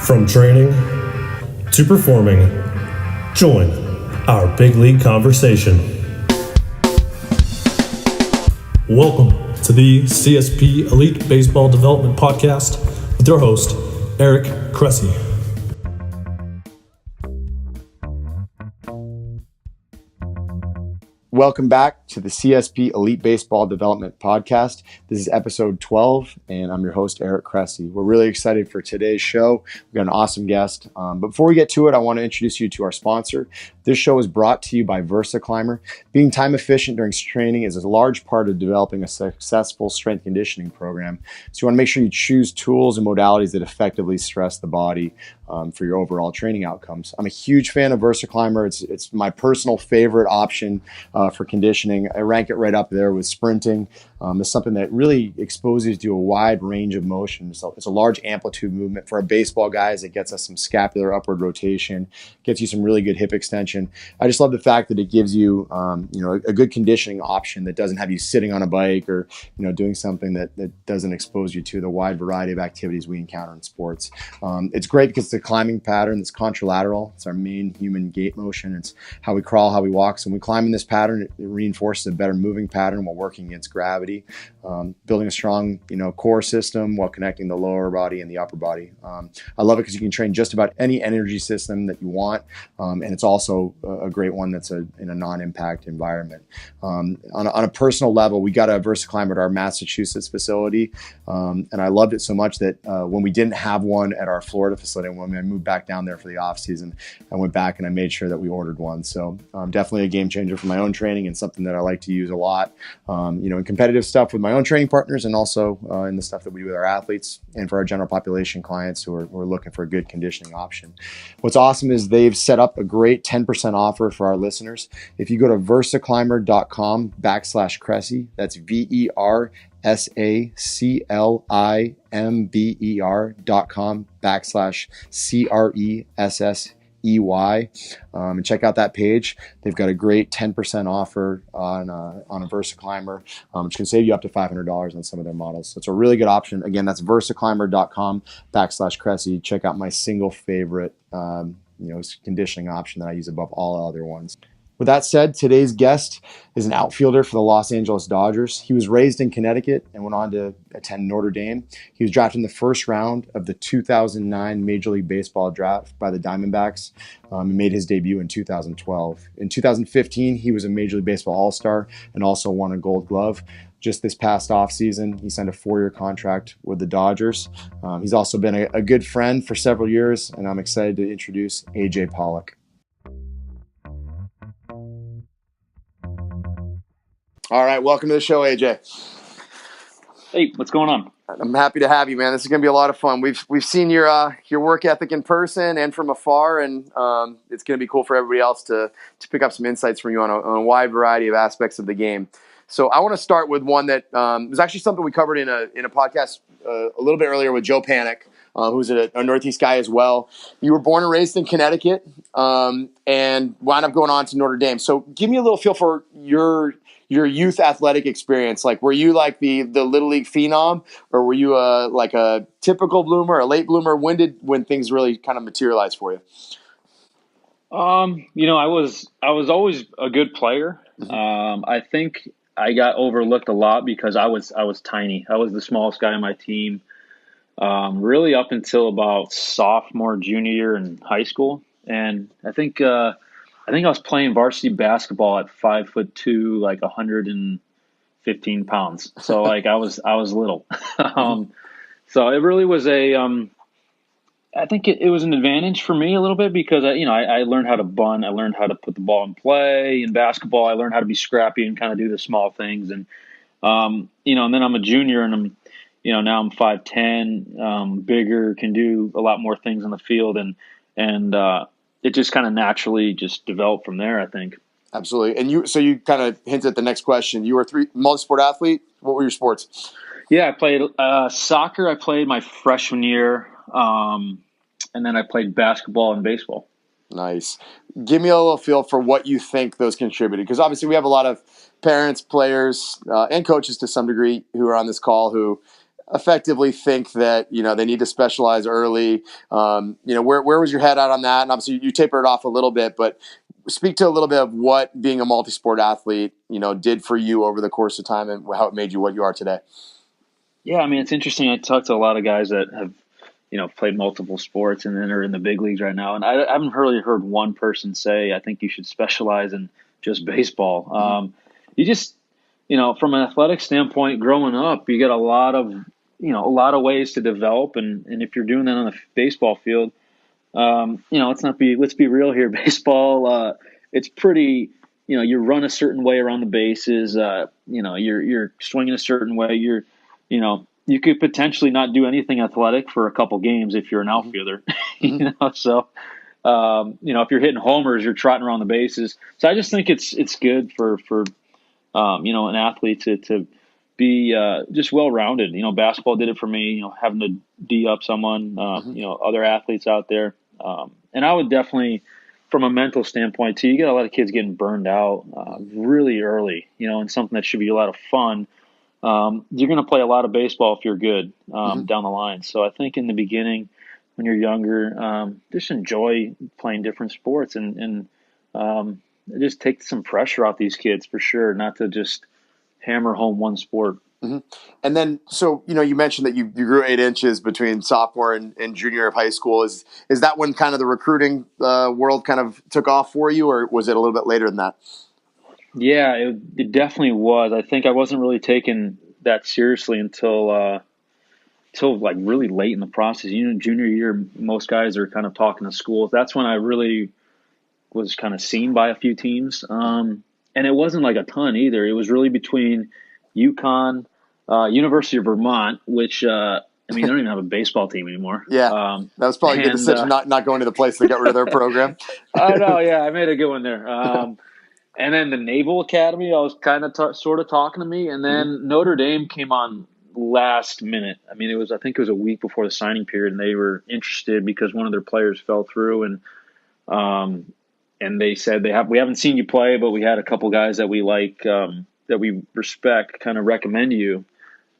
From training to performing, join our big league conversation. Welcome to the CSP Elite Baseball Development Podcast with your host, Eric Cressey. Welcome back to the CSP Elite Baseball Development Podcast. This is episode 12, and I'm your host, Eric Cressey. We're really excited for today's show. We've got an awesome guest. But before we get to it, I want to introduce you to our sponsor. This show is brought to you by VersaClimber. Being time efficient during training is a large part of developing a successful strength conditioning program. So you want to make sure you choose tools and modalities that effectively stress the body for your overall training outcomes. I'm a huge fan of VersaClimber. It's my personal favorite option for conditioning. I rank it right up there with sprinting. It's something that really exposes you to a wide range of motion. So it's a large amplitude movement. For our baseball guys, it gets us some scapular upward rotation, gets you some really good hip extension. I just love the fact that it gives you, a good conditioning option that doesn't have you sitting on a bike or, doing something that doesn't expose you to the wide variety of activities we encounter in sports. It's great because it's a climbing pattern that's contralateral. It's our main human gait motion. It's how we crawl, how we walk. So when we climb in this pattern, it reinforces a better moving pattern while working against gravity. Building a strong, core system while connecting the lower body and the upper body. I love it because you can train just about any energy system that you want, and it's also a great one that's in a non-impact environment. On a personal level, we got a VersaClimber at our Massachusetts facility, and I loved it so much that when we didn't have one at our Florida facility, when I moved back down there for the off season, I went back and I made sure that we ordered one. So definitely a game changer for my own training and something that I like to use a lot, in competitive stuff with my own training partners and also in the stuff that we do with our athletes and for our general population clients who are looking for a good conditioning option. What's awesome is they've set up a great 10% offer for our listeners. If you go to versaclimber.com/Cressey, that's VersaClimber.com/CRESSEY. And check out that page. They've got a great 10% offer on a VersaClimber, which can save you up to $500 on some of their models. So it's a really good option. Again, that's VersaClimber.com/Cressey. Check out my single favorite, conditioning option that I use above all other ones. With that said, today's guest is an outfielder for the Los Angeles Dodgers. He was raised in Connecticut and went on to attend Notre Dame. He was drafted in the first round of the 2009 Major League Baseball draft by the Diamondbacks. He made his debut in 2012. In 2015, he was a Major League Baseball All-Star and also won a Gold Glove. Just this past offseason, he signed a 4-year contract with the Dodgers. He's also been a good friend for several years, and I'm excited to introduce AJ Pollock. All right, welcome to the show, AJ. Hey, what's going on? I'm happy to have you, man. This is going to be a lot of fun. We've seen your work ethic in person and from afar, and it's going to be cool for everybody else to pick up some insights from you on a wide variety of aspects of the game. So I want to start with one that was actually something we covered in a podcast a little bit earlier with Joe Panic, who's a Northeast guy as well. You were born and raised in Connecticut and wound up going on to Notre Dame. So give me a little feel for your youth athletic experience. Like, were you like the Little League phenom, or were you like a typical bloomer, a late bloomer? When things really kind of materialized for you? I was always a good player. I think I got overlooked a lot because I was tiny. I was the smallest guy on my team, really up until about sophomore, junior year in high school. And I think I was playing varsity basketball at 5'2", like 115 pounds. So like I was little. So it really was I think it was an advantage for me a little bit because I learned how to bunt. I learned how to put the ball in play in basketball. I learned how to be scrappy and kind of do the small things. And and then I'm a junior and I'm now I'm 5'10", bigger, can do a lot more things on the field, and it just kind of naturally just developed from there, I think. Absolutely. And you kind of hinted at the next question. You were a multi-sport athlete. What were your sports? Yeah, I played soccer. I played my freshman year, and then I played basketball and baseball. Nice. Give me a little feel for what you think those contributed, because obviously we have a lot of parents, players, and coaches to some degree who are on this call who effectively think that they need to specialize early. Where was your head at on that? And obviously you tapered it off a little bit, but speak to a little bit of what being a multi-sport athlete did for you over the course of time and how it made you what you are today. Yeah, I mean, it's interesting. I talked to a lot of guys that have played multiple sports and then are in the big leagues right now. And I haven't really heard one person say, I think you should specialize in just baseball. You just, from an athletic standpoint, growing up, you get a lot of ways to develop. And if you're doing that on the baseball field, let's be real here. Baseball, it's pretty, you run a certain way around the bases. You're swinging a certain way. You could potentially not do anything athletic for a couple games if you're an outfielder, So, if you're hitting homers, you're trotting around the bases. So I just think it's good for an athlete to be just well-rounded. Basketball did it for me, having to D up someone, other athletes out there. And I would definitely, from a mental standpoint too, you get a lot of kids getting burned out really early, and something that should be a lot of fun. You're going to play a lot of baseball if you're good down the line. So I think in the beginning, when you're younger, just enjoy playing different sports and just take some pressure off these kids for sure, not to just hammer home one sport. Mm-hmm. And then, so, you mentioned that you grew 8 inches between sophomore and junior year of high school. Is that when kind of the recruiting world kind of took off for you, or was it a little bit later than that? Yeah, it definitely was. I think I wasn't really taking that seriously until like really late in the process. Junior year, most guys are kind of talking to schools. That's when I really was kind of seen by a few teams. And it wasn't like a ton either. It was really between UConn, University of Vermont, which they don't even have a baseball team anymore. Yeah, that was probably a good decision not going to the place that got rid of their program. I know, yeah, I made a good one there. And then the Naval Academy, I was kind of sort of talking to me. And then Notre Dame came on last minute. I mean, I think it was a week before the signing period, and they were interested because one of their players fell through. And they said, we haven't seen you play, but we had a couple guys that we like, that we respect, kind of recommend you.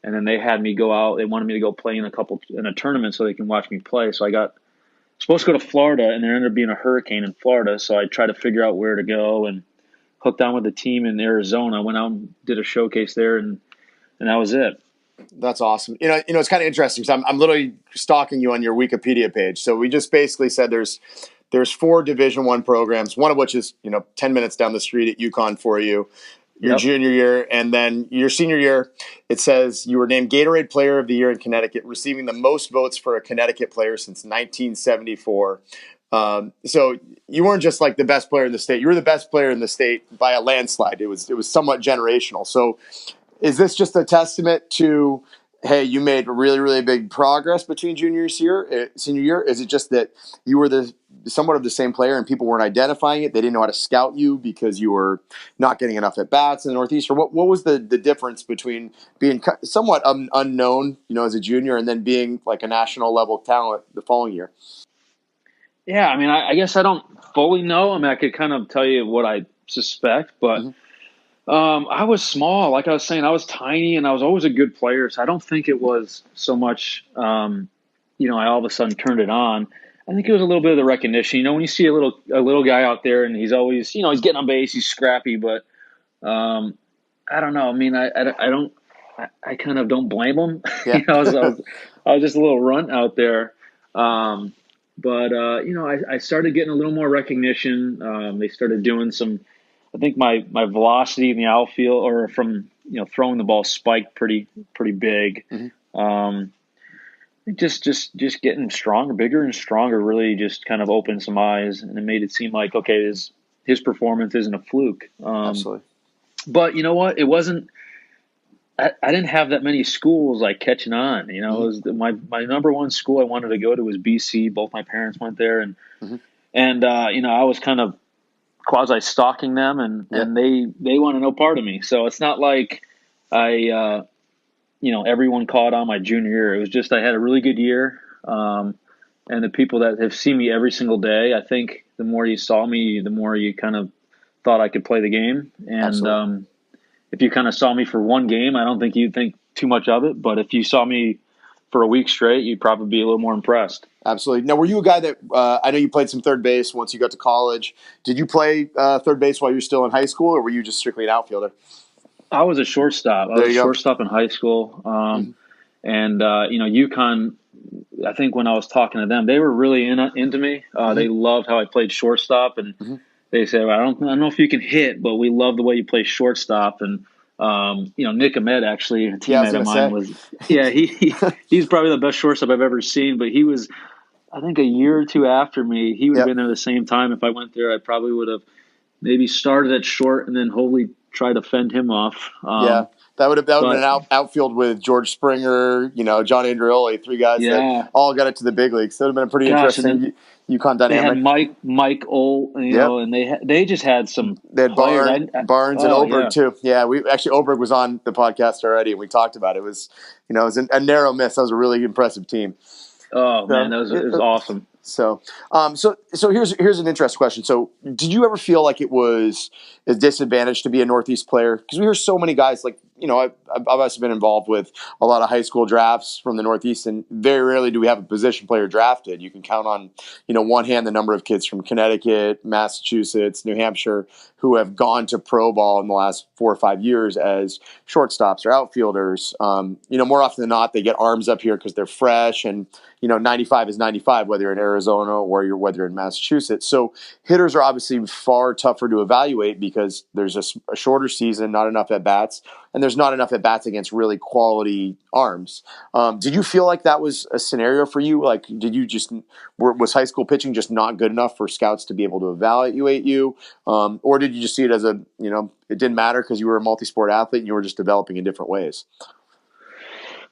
And then they had me go out. They wanted me to go play in a tournament so they can watch me play. So I got supposed to go to Florida, and there ended up being a hurricane in Florida. So I tried to figure out where to go and hooked on with the team in Arizona. I went out and did a showcase there, and that was it. That's awesome. It's kind of interesting because I'm literally stalking you on your Wikipedia page. So we just basically said there's 4 Division I programs, one of which is 10 minutes down the street at UConn for you. Your junior year, and then your senior year, it says you were named Gatorade Player of the Year in Connecticut, receiving the most votes for a Connecticut player since 1974. So you weren't just like the best player in the state; you were the best player in the state by a landslide. It was somewhat generational. So, is this just a testament to, hey, you made really, really big progress between senior year? Is it just that you were somewhat of the same player and people weren't identifying it? They didn't know how to scout you because you were not getting enough at bats in the Northeast? Or what was the difference between being somewhat unknown, as a junior, and then being like a national level talent the following year? Yeah, I mean, I guess I don't fully know. I mean, I could kind of tell you what I suspect, but I was small. Like I was saying, I was tiny, and I was always a good player. So I don't think it was so much, I all of a sudden turned it on. I think it was a little bit of the recognition. When you see a little guy out there, and he's always, he's getting on base, he's scrappy, but I don't know. I mean, I kind of don't blame him. Yeah. I was just a little runt out there. But I started getting a little more recognition. They started doing some. I think my velocity in the outfield, or from throwing the ball, spiked pretty big. Just getting stronger, bigger and stronger, really just kind of opened some eyes, and it made it seem like, okay, his performance isn't a fluke. Absolutely. But you know what? It wasn't. I didn't have that many schools like catching on. It was my number one school I wanted to go to was BC. Both my parents went there, and I was kind of quasi stalking them, and they want to know part of me. So it's not like everyone caught on my junior year. It was just I had a really good year, and the people that have seen me every single day, I think the more you saw me, the more you kind of thought I could play the game. And Absolutely. if you kind of saw me for one game, I don't think you'd think too much of it. But if you saw me for a week straight, you'd probably be a little more impressed. Absolutely. Now, were you a guy that I know you played some third base once you got to college? Did you play third base while you were still in high school, or were you just strictly an outfielder? I was a shortstop. I There was a you go. shortstop in high school. And, UConn, I think when I was talking to them, they were really into me. They loved how I played shortstop. And they said, well, I don't know if you can hit, but we love the way you play shortstop. And, Nick Ahmed, actually, a Yeah, I was teammate of gonna mine, say. he's probably the best shortstop I've ever seen. But he was, I think, a year or two after me. He would have Yep. been there the same time. If I went there, I probably would have maybe started at short and then hopefully try to fend him off. Yeah, that would have been But an outfield with George Springer, John Andreoli, three guys that yeah, all got it to the big leagues. That would have been a pretty gosh, and then interesting UConn they had dynamic. Mike Old, Yep. and they just had some They had players. Barnes and Oh Oberg yeah, too. Yeah, we actually Oberg was on the podcast already, and we talked about it. It was, it was a narrow miss. That was a really impressive team. oh man, So, it was awesome. so here's an interesting question. So, did you ever feel like it was a disadvantage to be a Northeast player? Because we hear so many guys like I've also been involved with a lot of high school drafts from the Northeast, and very rarely do we have a position player drafted. You can count on one hand the number of kids from Connecticut, Massachusetts, New Hampshire who have gone to pro ball in the last 4 or 5 years as shortstops or outfielders. More often than not, they get arms up here because they're fresh, and 95 is 95, whether you're in Arizona or whether you're in Massachusetts. So hitters are obviously far tougher to evaluate because there's a shorter season, not enough at bats, and there's not enough at bats against really quality arms. Did you feel like that was a scenario for you? Like, was high school pitching just not good enough for scouts to be able to evaluate you, or did you just see it as it didn't matter because you were a multi-sport athlete and you were just developing in different ways?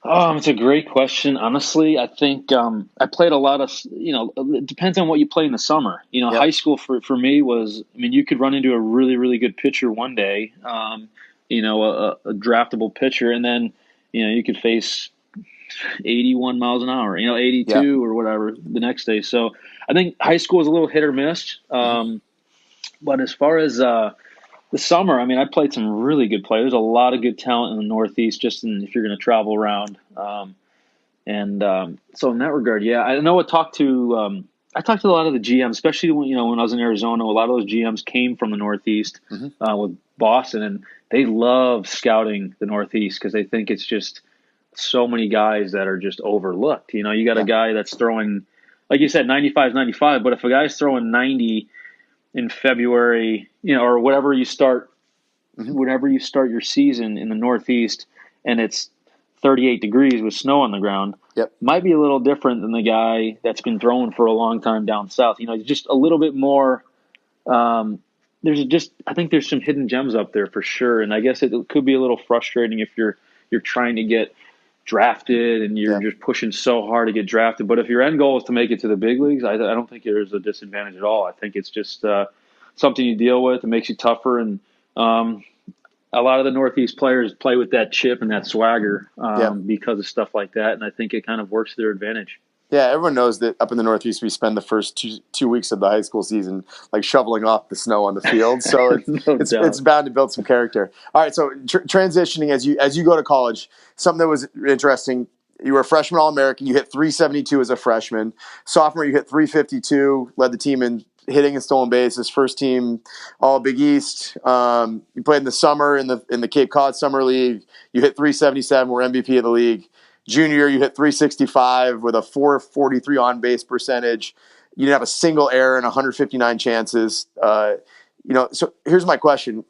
It's a great question. Honestly, I think I played a lot of, it depends on what you play in the summer. Yep. High school for me was, you could run into a really, really good pitcher one day, a draftable pitcher, and then, you could face 81 miles an hour, Yeah. 82 or whatever the next day. So I think high school is a little hit or miss. But as far as the summer, I played some really good players. There's a lot of good talent in the Northeast, if you're going to travel around. So in that regard, yeah, I know I talked to a lot of the GMs, especially when I was in Arizona. A lot of those GMs came from the Northeast with Boston, and they love scouting the Northeast because they think it's just so many guys that are just overlooked. You got a guy that's throwing, like you said, 95 is 95, but if a guy's throwing 90 in February, or whatever you start, whenever you start your season in the Northeast, and it's 38 degrees with snow on the ground, might be a little different than the guy that's been throwing for a long time down south. Just a little bit more. I think there's some hidden gems up there for sure, and I guess it could be a little frustrating if you're trying to get drafted and you're just pushing so hard to get drafted. But if your end goal is to make it to the big leagues, I don't think there's a disadvantage at all. I think it's just something you deal with. It makes you tougher, and a lot of the Northeast players play with that chip and that swagger because of stuff like that, and I think it kind of works to their advantage. Yeah, everyone knows that up in the Northeast we spend the first two weeks of the high school season like shoveling off the snow on the field, so it's bound to build some character. All right, so transitioning as you go to college, something that was interesting. You were a freshman All-American. You hit 372 as a freshman. Sophomore, you hit 352. Led the team in hitting and stolen bases. First team All Big East. You played in the summer in the Cape Cod Summer League. You hit 377. Were MVP of the league. Junior year, you hit 365 with a 443 on base percentage. You didn't have a single error in 159 chances. So here's my question.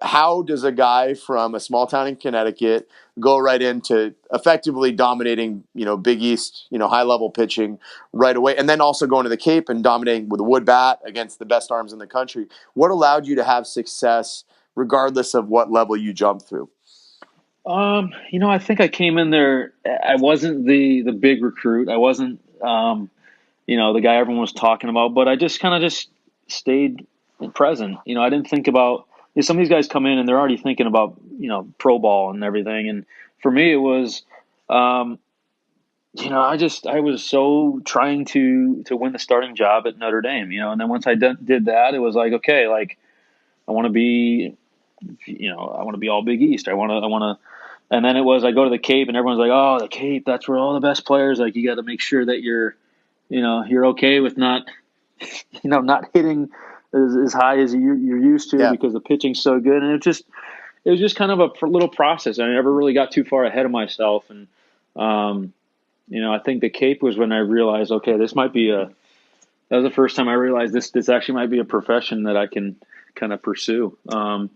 How does a guy from a small town in Connecticut go right into effectively dominating, Big East, high level pitching right away, and then also going to the Cape and dominating with a wood bat against the best arms in the country? What allowed you to have success regardless of what level you jumped through? I think I came in there. I wasn't the big recruit. I wasn't, the guy everyone was talking about. But I just kind of stayed present. I didn't think about. Some of these guys come in and they're already thinking about pro ball and everything. And for me, it was, I was so trying to win the starting job at Notre Dame, and then once I did that, it was like, okay, like I want to be, I want to be all Big East. I want to, and then it was, I go to the Cape and everyone's like, oh, the Cape, that's where all the best players, like you got to make sure that you're okay with not, not hitting as high as you're used to Yeah. because the pitching's so good. And it was just kind of a little process. I never really got too far ahead of myself. And, I think the Cape was when I realized, okay, that was the first time I realized this actually might be a profession that I can kind of pursue. And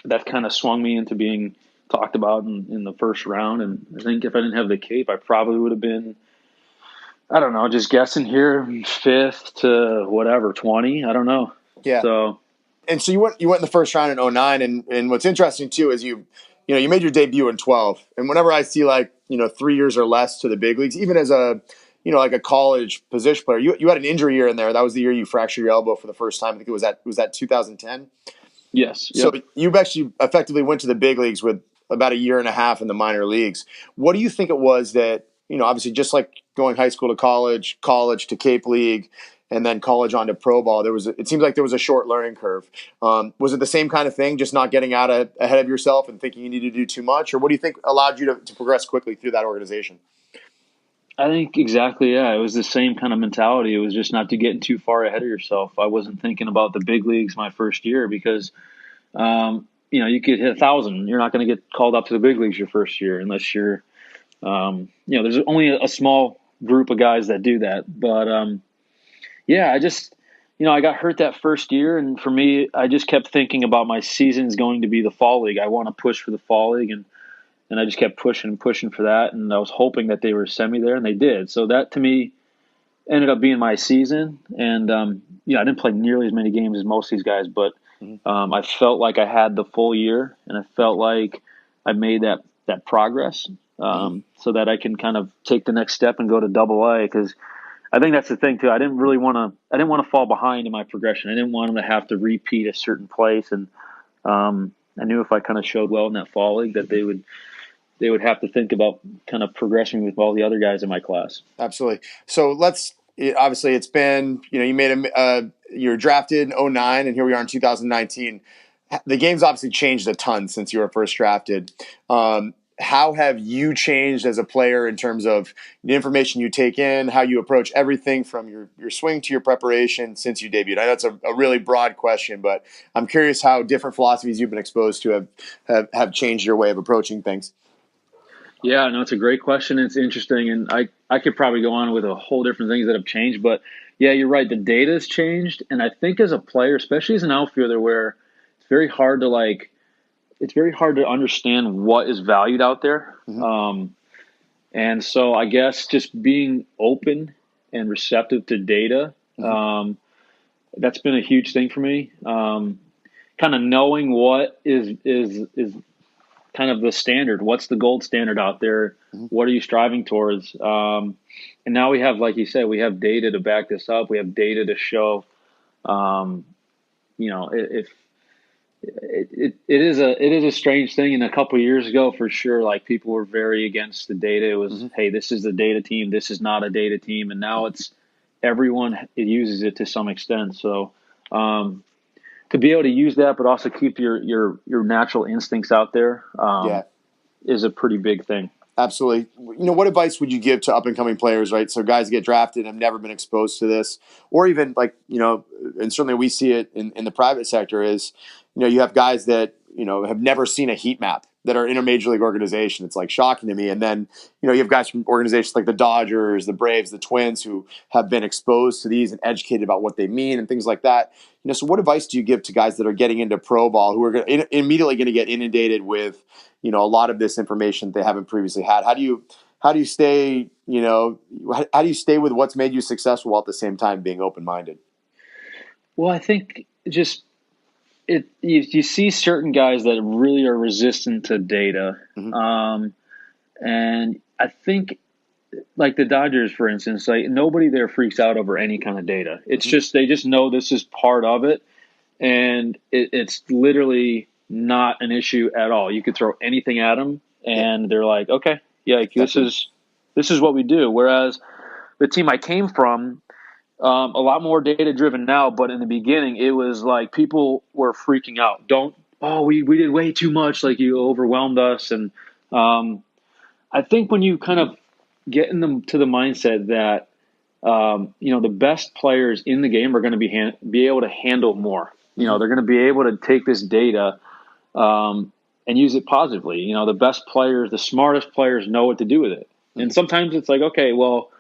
that kind of swung me into being talked about in the first round. And I think if I didn't have the Cape, I probably would have been, I don't know, just guessing here, 5th to whatever, 20. I don't know. Yeah. So, And so you went in the first round in '09, and what's interesting too is you made your debut in 12. And whenever I see 3 years or less to the big leagues, even as a like a college position player, you had an injury year in there. That was the year you fractured your elbow for the first time. I think it was that 2010. yes. So Yep. you actually effectively went to the big leagues with about a year and a half in the minor leagues. What do you think it was that, obviously just like going high school to college to Cape League, and then college on to pro ball, it seems like there was a short learning curve. Was it the same kind of thing, just not getting ahead of yourself and thinking you needed to do too much? Or what do you think allowed you to progress quickly through that organization? I think exactly, yeah. It was the same kind of mentality. It was just not to get too far ahead of yourself. I wasn't thinking about the big leagues my first year because, you could hit 1,000. You're not going to get called up to the big leagues your first year unless you're, there's only a small group of guys that do that. But, I just, I got hurt that first year. And for me, I just kept thinking about my season's going to be the fall league. I want to push for the fall league. And I just kept pushing and pushing for that. And I was hoping that they were send me there, and they did. So that to me ended up being my season. And, I didn't play nearly as many games as most of these guys, but I felt like I had the full year, and I felt like I made that progress so that I can kind of take the next step and go to Double A, because I think that's the thing too. I didn't want to fall behind in my progression. I didn't want them to have to repeat a certain place, and I knew if I kind of showed well in that fall league that they would have to think about kind of progressing with all the other guys in my class. Absolutely. So obviously it's been, you made you're drafted in '09, and here we are in 2019. The game's obviously changed a ton since you were first drafted. How have you changed as a player in terms of the information you take in, how you approach everything from your swing to your preparation since you debuted? I know it's a really broad question, but I'm curious how different philosophies you've been exposed to have changed your way of approaching things. Yeah, no, it's a great question. It's interesting, and I could probably go on with a whole different things that have changed. But yeah, you're right. The data has changed, and I think as a player, especially as an outfielder, where it's very hard to understand what is valued out there. And so I guess just being open and receptive to data, that's been a huge thing for me. Kind of knowing what is kind of the standard. What's the gold standard out there? What are you striving towards? And now we have, like you said, we have data to back this up. We have data to show, if it is a strange thing. And a couple of years ago, for sure, like people were very against the data. It was, hey, this is the data team. This is not a data team. And now everyone uses it to some extent. So, to be able to use that, but also keep your natural instincts out there, is a pretty big thing. Absolutely. What advice would you give to up and coming players, right? So guys get drafted and have never been exposed to this, or even and certainly we see it in the private sector is, you have guys that, have never seen a heat map that are in a major league organization. It's like shocking to me. And then, you have guys from organizations like the Dodgers, the Braves, the Twins who have been exposed to these and educated about what they mean and things like that. So what advice do you give to guys that are getting into pro ball who are immediately going to get inundated with, a lot of this information they haven't previously had? How do you stay, how do you stay with what's made you successful while at the same time being open-minded? Well, I think just you see certain guys that really are resistant to data. And I think like the Dodgers, for instance, like nobody there freaks out over any kind of data. It's just, they just know this is part of it. And it's literally not an issue at all. You could throw anything at them and they're like, okay, Yeah, like this is what we do. Whereas the team I came from, a lot more data driven now, but in the beginning, it was like people were freaking out. We did way too much. Like you overwhelmed us. And I think when you kind of get in them to the mindset that, the best players in the game are going to be able to handle more. They're going to be able to take this data and use it positively. The best players, the smartest players know what to do with it. And sometimes it's like, okay, well,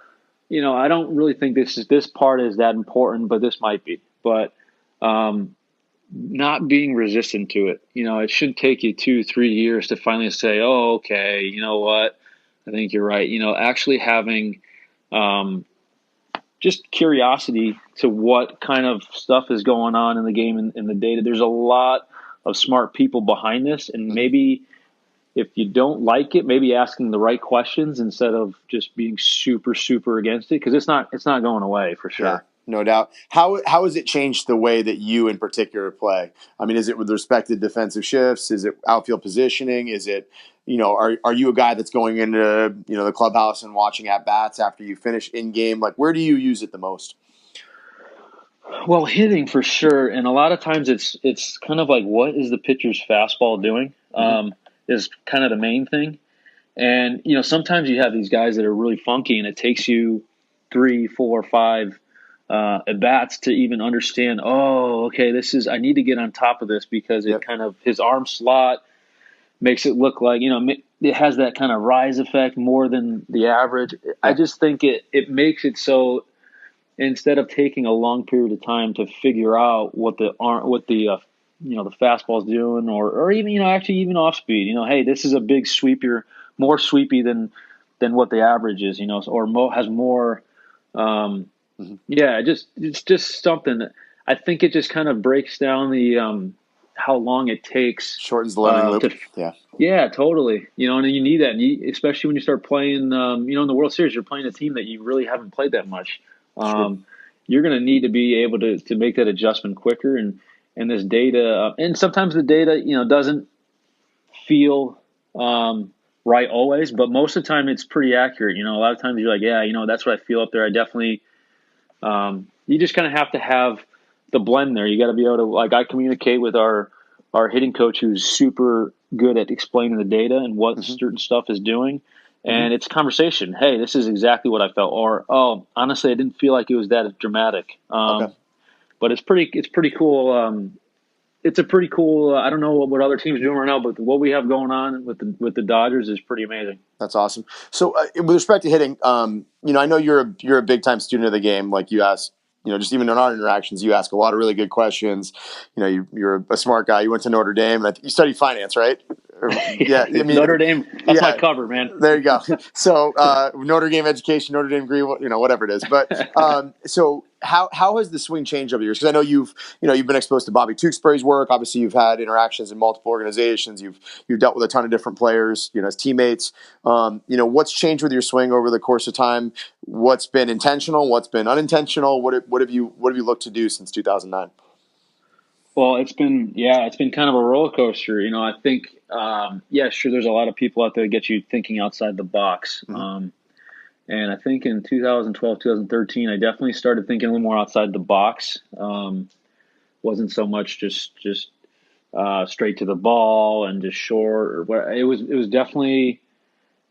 I don't really think this part is that important, but this might be. But not being resistant to it. It shouldn't take you 2-3 years to finally say, oh, okay, you know what? I think you're right. Actually having just curiosity to what kind of stuff is going on in the game and in the data. There's a lot of smart people behind this, and maybe if you don't like it, maybe asking the right questions instead of just being super, super against it, because it's not going away for sure. Yeah, no doubt. How has it changed the way that you in particular play? I mean, is it with respect to defensive shifts? Is it outfield positioning? Is it, are you a guy that's going into, the clubhouse and watching at bats after you finish in game? Like, where do you use it the most? Well, hitting for sure, and a lot of times it's kind of like, what is the pitcher's fastball doing? Is kind of the main thing. And sometimes you have these guys that are really funky, and it takes you 3, 4, 5 at bats to even understand. Oh, okay, I need to get on top of this because it kind of his arm slot makes it look like it has that kind of rise effect more than the average. Yeah. I just think it makes it so. Instead of taking a long period of time to figure out what the fastball's doing, or even even off speed, hey, this is a big sweeper, more sweepy than what the average is, or has more. It's just something that I think it just kind of breaks down the how long it takes, shortens the learning loop. Yeah, totally. And you need that, especially when you start playing. In the World Series, you're playing a team that you really haven't played that much. You're going to need to be able to make that adjustment quicker, and this data, and sometimes the data, doesn't feel right always, but most of the time it's pretty accurate. A lot of times you're like, yeah, that's what I feel up there. I definitely, you just kind of have to have the blend there. You got to be able to, like, I communicate with our hitting coach who's super good at explaining the data and what certain stuff is doing. And it's a conversation. Hey, this is exactly what I felt. Or, oh, honestly, I didn't feel like it was that dramatic. But it's pretty cool. It's a pretty cool. I don't know what other teams are doing right now, but what we have going on with the Dodgers is pretty amazing. That's awesome. So, with respect to hitting, I know you're a big time student of the game. Like you asked, just even in our interactions, you ask a lot of really good questions. You're a smart guy. You went to Notre Dame, and you studied finance, right? Yeah, I mean, Notre Dame. That's my cover, man. There you go. So Notre Dame education, Notre Dame degree, whatever it is. But so how has the swing changed over the years? Because I know you've been exposed to Bobby Tewksbury's work. Obviously, you've had interactions in multiple organizations. You've dealt with a ton of different players, as teammates. What's changed with your swing over the course of time? What's been intentional? What's been unintentional? What have you looked to do since 2009? Well, it's been kind of a roller coaster. I think, sure, there's a lot of people out there that get you thinking outside the box. And I think in 2012, 2013, I definitely started thinking a little more outside the box. Wasn't so much just straight to the ball and just short. Or what. It was definitely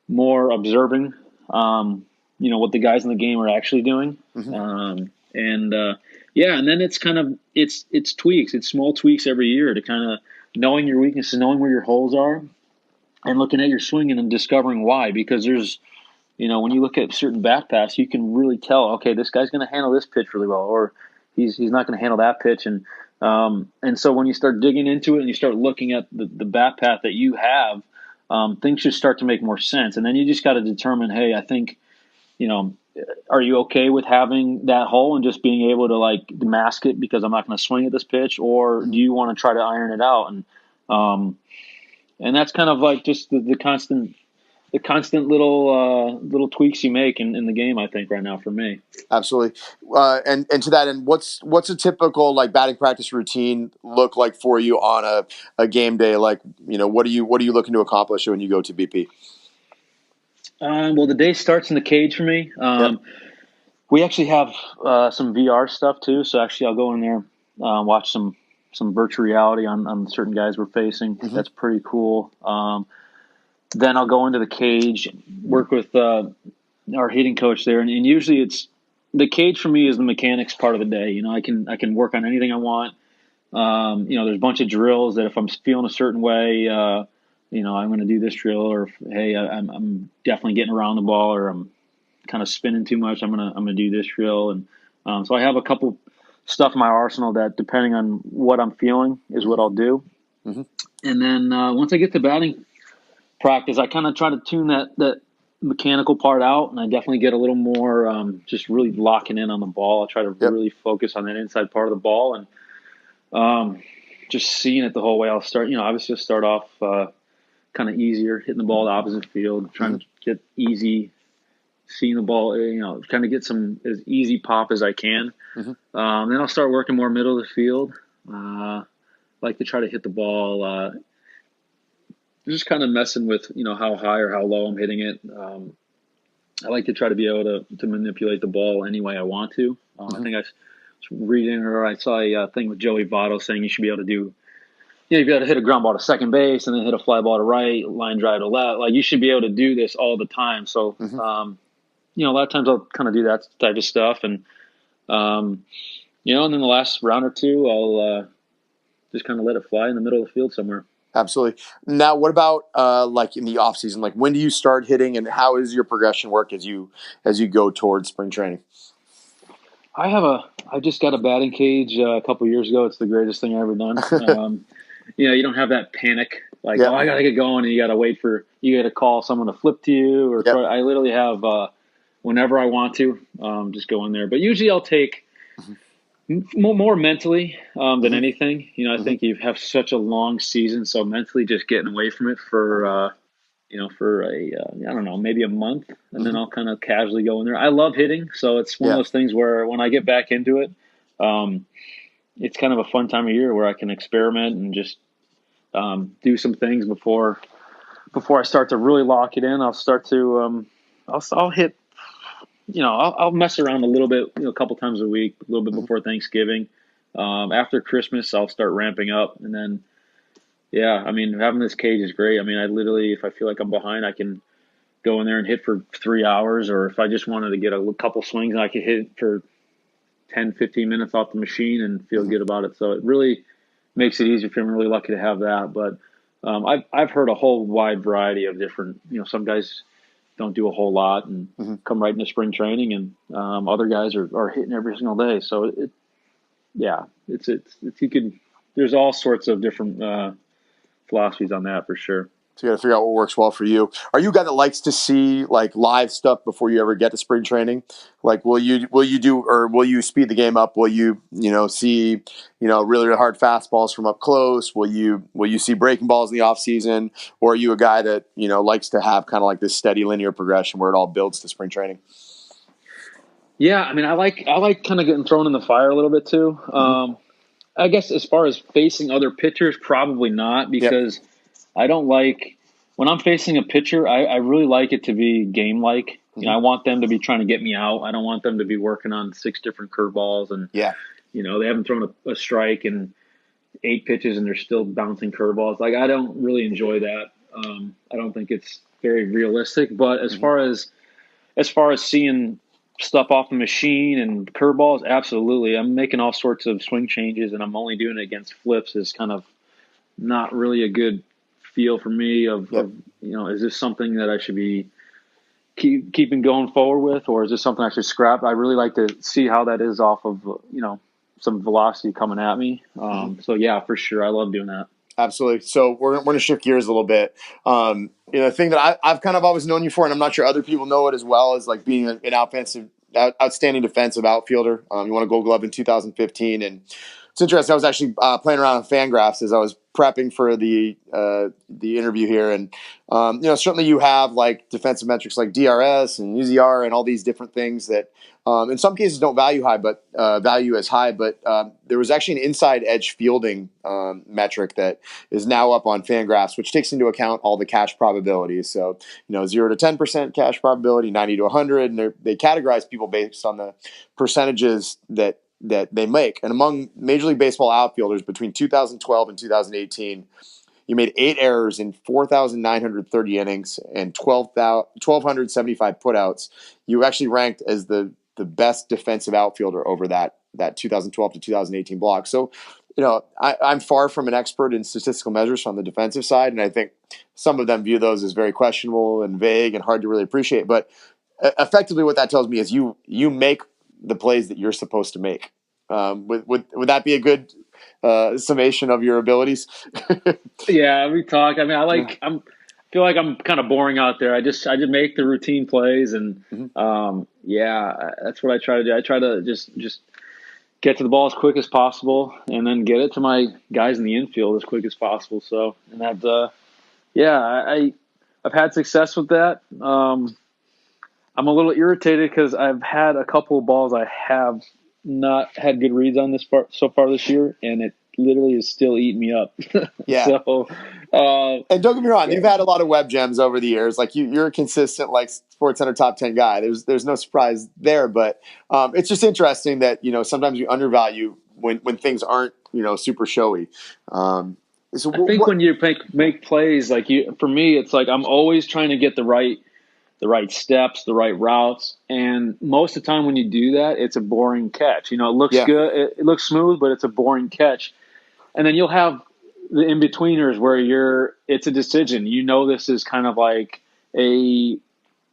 more observing, what the guys in the game are actually doing. And then it's kind of it's tweaks. It's small tweaks every year to kind of knowing your weaknesses, knowing where your holes are, and looking at your swing and then discovering why. Because there's, when you look at certain bat paths, you can really tell, okay, this guy's going to handle this pitch really well, or he's not going to handle that pitch. And so when you start digging into it and you start looking at the bat path that you have, things should start to make more sense. And then you just got to determine, hey, I think, are you okay with having that hole and just being able to like mask it because I'm not going to swing at this pitch, or do you want to try to iron it out? And that's kind of like just the constant little tweaks you make in the game, I think, right now for me. Absolutely. And to that end, what's a typical like batting practice routine look like for you on a game day? Like, what are you looking to accomplish when you go to BP? Well, the day starts in the cage for me. Yep. We actually have some VR stuff too. So actually, I'll go in there, watch some virtual reality on certain guys we're facing. Mm-hmm. That's pretty cool. Then I'll go into the cage, work with our hitting coach there, and usually it's the cage for me is the mechanics part of the day. You know, I can work on anything I want. There's a bunch of drills that if I'm feeling a certain way, I'm going to do this drill, or hey, I'm definitely getting around the ball, or I'm kind of spinning too much. I'm gonna do this drill, and so I have a couple stuff in my arsenal that, depending on what I'm feeling, is what I'll do. Mm-hmm. And then once I get to batting practice, I kind of try to tune that mechanical part out, and I definitely get a little more just really locking in on the ball. I try to really focus on that inside part of the ball, and just seeing it the whole way. I'll start, obviously I'll start off kind of easier, hitting the ball the opposite field, trying to get easy, seeing the ball, kind of get some as easy pop as I can. Mm-hmm. Then I'll start working more middle of the field. Like to try to hit the ball, just kind of messing with, how high or how low I'm hitting it. I like to try to be able to manipulate the ball any way I want to. I think I was reading, or I saw a thing with Joey Votto saying you should be able to do, you'd be able to hit a ground ball to second base and then hit a fly ball to right, line drive to left. Like, you should be able to do this all the time. So, a lot of times I'll kind of do that type of stuff. And, and then the last round or two, I'll just kind of let it fly in the middle of the field somewhere. Absolutely. Now, what about like in the off season? Like, when do you start hitting, and how is your progression work as you go towards spring training? I just got a batting cage a couple years ago. It's the greatest thing I've ever done. You don't have that panic like, oh, I got to get going, and you got to call someone to flip to you, or I literally have whenever I want to, just go in there. But usually I'll take more mentally than anything. I think you have such a long season, so mentally just getting away from it for I don't know, maybe a month, and then I'll kind of casually go in there. I love hitting, so it's one of those things where when I get back into it, it's kind of a fun time of year where I can experiment and just do some things before I start to really lock it in. I'll start to I'll hit. I'll mess around a little bit, a couple times a week, a little bit before Thanksgiving. After Christmas, I'll start ramping up, and then. Yeah, I mean, having this cage is great. I mean, I literally, if I feel like I'm behind, I can go in there and hit for 3 hours, or if I just wanted to get a couple swings, I could hit for 10, 15 minutes off the machine and feel good about it. So it really makes it easier if I'm really lucky to have that. But I've heard a whole wide variety of different, some guys don't do a whole lot and come right into spring training, and other guys are hitting every single day. So there's all sorts of different philosophies on that for sure. So you got to figure out what works well for you. Are you a guy that likes to see like live stuff before you ever get to spring training? Like, will you speed the game up? Will you see really, really hard fastballs from up close? Will you see breaking balls in the off season? Or are you a guy that likes to have kind of like this steady linear progression where it all builds to spring training? Yeah, I mean, I like kind of getting thrown in the fire a little bit too. I guess as far as facing other pitchers, probably not, because I don't like when I'm facing a pitcher. I really like it to be game-like. I want them to be trying to get me out. I don't want them to be working on 6 different curveballs, and they haven't thrown a strike in 8 pitches and they're still bouncing curveballs. Like, I don't really enjoy that. I don't think it's very realistic. But as far as seeing stuff off the machine and curveballs, absolutely. I'm making all sorts of swing changes, and I'm only doing it against flips. Is kind of not really a good feel for me of is this something that I should be keeping going forward with, or is this something I should scrap? I really like to see how that is off of some velocity coming at me. So yeah, for sure, I love doing that. Absolutely. So we're going to shift gears a little bit. The thing that I've kind of always known you for, and I'm not sure other people know it as well, is like being an outstanding defensive outfielder. You won a Gold Glove in 2015, and It's interesting. I was actually playing around with Fangraphs as I was prepping for the interview here, and certainly you have like defensive metrics like DRS and UZR and all these different things that in some cases don't value as high. But there was actually an inside edge fielding metric that is now up on Fangraphs, which takes into account all the catch probabilities. So 0 to 10% catch probability, 90 to 100, and they categorize people based on the percentages that they make. And among Major League Baseball outfielders between 2012 and 2018, you made 8 errors in 4,930 innings and 1,275 putouts. You actually ranked as the best defensive outfielder over that 2012 to 2018 block. So, I'm far from an expert in statistical measures on the defensive side, and I think some of them view those as very questionable and vague and hard to really appreciate. But effectively what that tells me is you make the plays that you're supposed to make. Would that be a good summation of your abilities? Yeah, we talk. I mean, I feel like I'm kind of boring out there. I just make the routine plays, and that's what I try to do. I try to just get to the ball as quick as possible, and then get it to my guys in the infield as quick as possible. So, and that, I've had success with that. I'm a little irritated because I've had a couple of balls I have not had good reads on so far this year, and it literally is still eating me up. Yeah. So, and don't get me wrong, you've had a lot of web gems over the years. Like you're a consistent like SportsCenter top 10 guy. There's no surprise there, but it's just interesting that sometimes you undervalue when things aren't super showy. So I think when you make plays, for me, it's like I'm always trying to get the right steps, the right routes. And most of the time when you do that, it's a boring catch. It looks good. It looks smooth, but it's a boring catch. And then you'll have the in-betweeners where it's a decision. This is kind of like a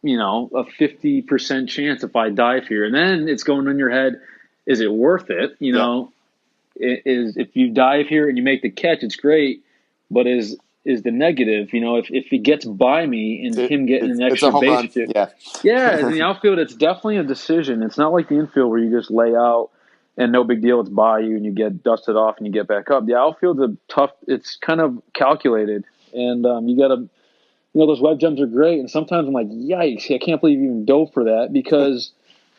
50% chance if I dive here. And then it's going in your head, is it worth it? If you dive here and you make the catch, it's great. But is the negative, if he gets by me and him getting an extra base hit. Yeah, in the outfield, it's definitely a decision. It's not like the infield where you just lay out and no big deal, it's by you and you get dusted off and you get back up. The outfield's it's kind of calculated. And you got to, those web gems are great. And sometimes I'm like, yikes, I can't believe you even dove for that, because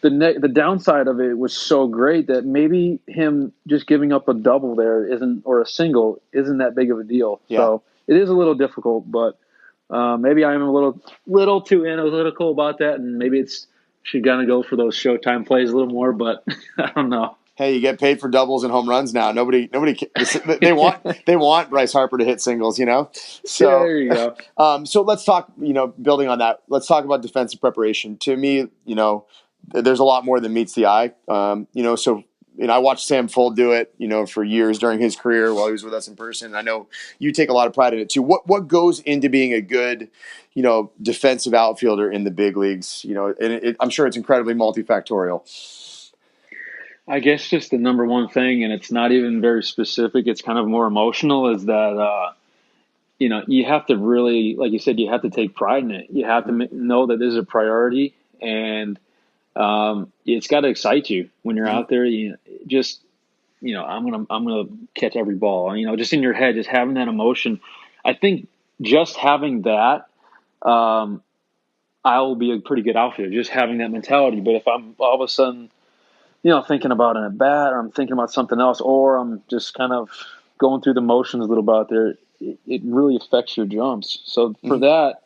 the downside of it was so great that maybe him just giving up a double there or a single isn't that big of a deal. Yeah. So it is a little difficult, but maybe I'm a little too analytical about that, and maybe should kind of go for those Showtime plays a little more, but I don't know. Hey, you get paid for doubles and home runs now. Nobody. They want Bryce Harper to hit singles. So yeah, there you go. So let's talk. Building on that, let's talk about defensive preparation. To me, there's a lot more than meets the eye. I watched Sam Fuld do it, for years during his career while he was with us in person. I know you take a lot of pride in it too. What goes into being a good, defensive outfielder in the big leagues? I'm sure it's incredibly multifactorial. I guess just the number one thing, and it's not even very specific, it's kind of more emotional, is that, you have to really, like you said, you have to take pride in it. You have to know that this is a priority, and it's got to excite you when you're out there. I'm gonna catch every ball. Just in your head, just having that emotion. I think just having that, I will be a pretty good outfielder. Just having that mentality. But if I'm all of a sudden, thinking about an at bat, or I'm thinking about something else, or I'm just kind of going through the motions a little bit out there, it really affects your jumps. So for that.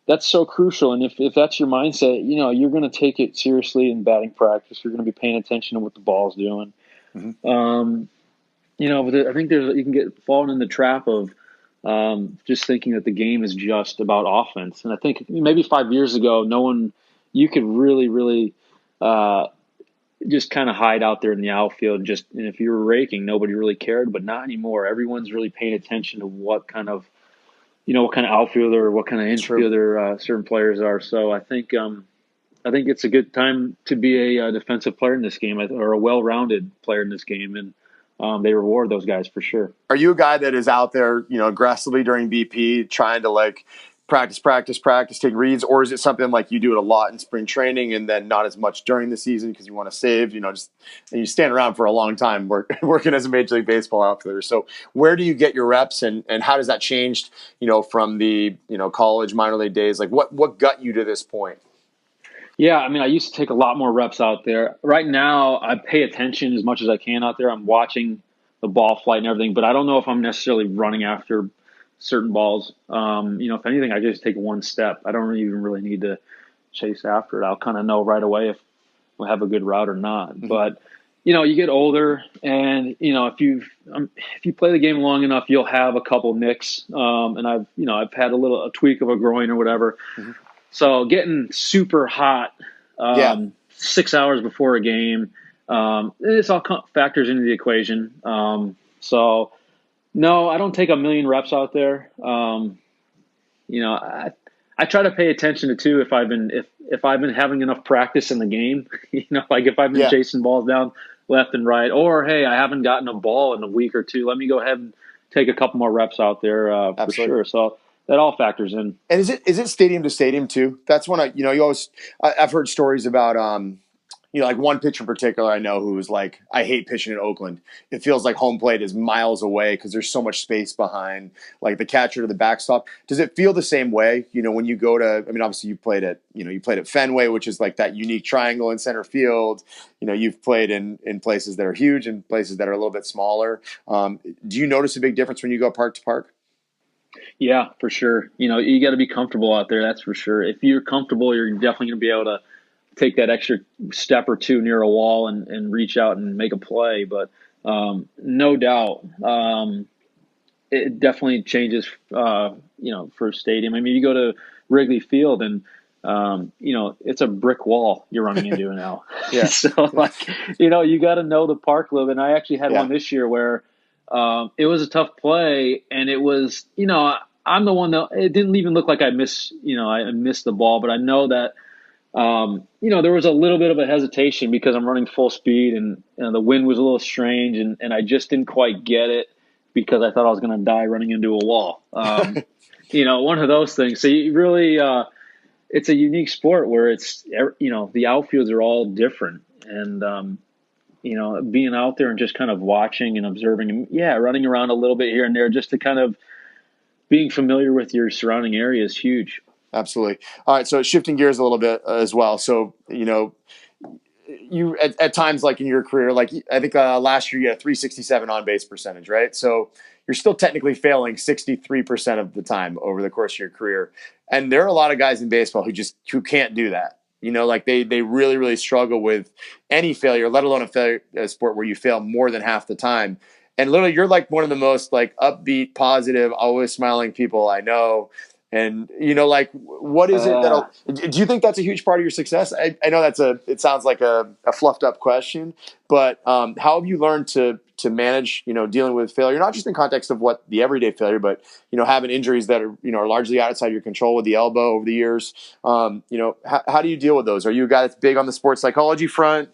That's so crucial. And if that's your mindset, you're going to take it seriously in batting practice. You're going to be paying attention to what the ball's doing. But I think you can get fallen in the trap of just thinking that the game is just about offense. And I think maybe 5 years ago, you could really, really just kind of hide out there in the outfield. And if you were raking, nobody really cared. But not anymore. Everyone's really paying attention to what kind of outfielder or what kind of infielder certain players are. So I think it's a good time to be a defensive player in this game, or a well-rounded player in this game, and they reward those guys for sure. Are you a guy that is out there, aggressively during BP trying to practice, take reads, or is it something like you do it a lot in spring training and then not as much during the season because you want to save, just and you stand around for a long time working as a Major League Baseball outfielder. So where do you get your reps and how does that change, from the, college minor league days? Like what got you to this point? Yeah, I mean, I used to take a lot more reps out there. Right now, I pay attention as much as I can out there. I'm watching the ball flight and everything, but I don't know if I'm necessarily running after certain balls. If anything, I just take one step. I don't even really need to chase after it. I'll kind of know right away if we'll have a good route or not. Mm-hmm. But you get older, and if you play the game long enough, you'll have a couple nicks. And I've had a tweak of a groin or whatever. Mm-hmm. So getting super hot 6 hours before a game, it's all factors into the equation. So no, I don't take a million reps out there. I try to pay attention to too if I've been having enough practice in the game. Like if I've been chasing balls down left and right, or hey, I haven't gotten a ball in a week or two. Let me go ahead and take a couple more reps out there for sure. So that all factors in. And is it stadium to stadium too? That's when I've heard stories about like one pitcher in particular I know who was like, I hate pitching in Oakland. It feels like home plate is miles away because there's so much space behind like the catcher to the backstop. Does it feel the same way? When you go to, obviously you played at Fenway, which is like that unique triangle in center field. You've played in places that are huge and places that are a little bit smaller. Do you notice a big difference when you go park to park? Yeah, for sure. You got to be comfortable out there. That's for sure. If you're comfortable, you're definitely going to be able to take that extra step or two near a wall and reach out and make a play. But no doubt, it definitely changes, for stadium. I mean, you go to Wrigley Field and, it's a brick wall you're running into now. Yeah. So, you got to know the park a little bit. And I actually had one this year where it was a tough play, and it was, I'm the one that it didn't even look like I missed the ball, but I know that, there was a little bit of a hesitation because I'm running full speed and the wind was a little strange and I just didn't quite get it because I thought I was going to die running into a wall. One of those things. So you really, it's a unique sport where it's, the outfields are all different and, being out there and just kind of watching and observing and running around a little bit here and there just to kind of being familiar with your surrounding area is huge. Absolutely. All right. So shifting gears a little bit as well. So, you at times, like in your career, like I think last year you had a 367 on base percentage, right? So you're still technically failing 63% of the time over the course of your career. And there are a lot of guys in baseball who can't do that. Like they really, really struggle with any failure, let alone a sport where you fail more than half the time. And literally you're like one of the most like upbeat, positive, always smiling people I know. And, what is it do you think that's a huge part of your success? I know it sounds like a fluffed up question, but how have you learned to manage, dealing with failure, not just in context of what the everyday failure, but, having injuries that are, are largely outside your control with the elbow over the years. How do you deal with those? Are you a guy that's big on the sports psychology front?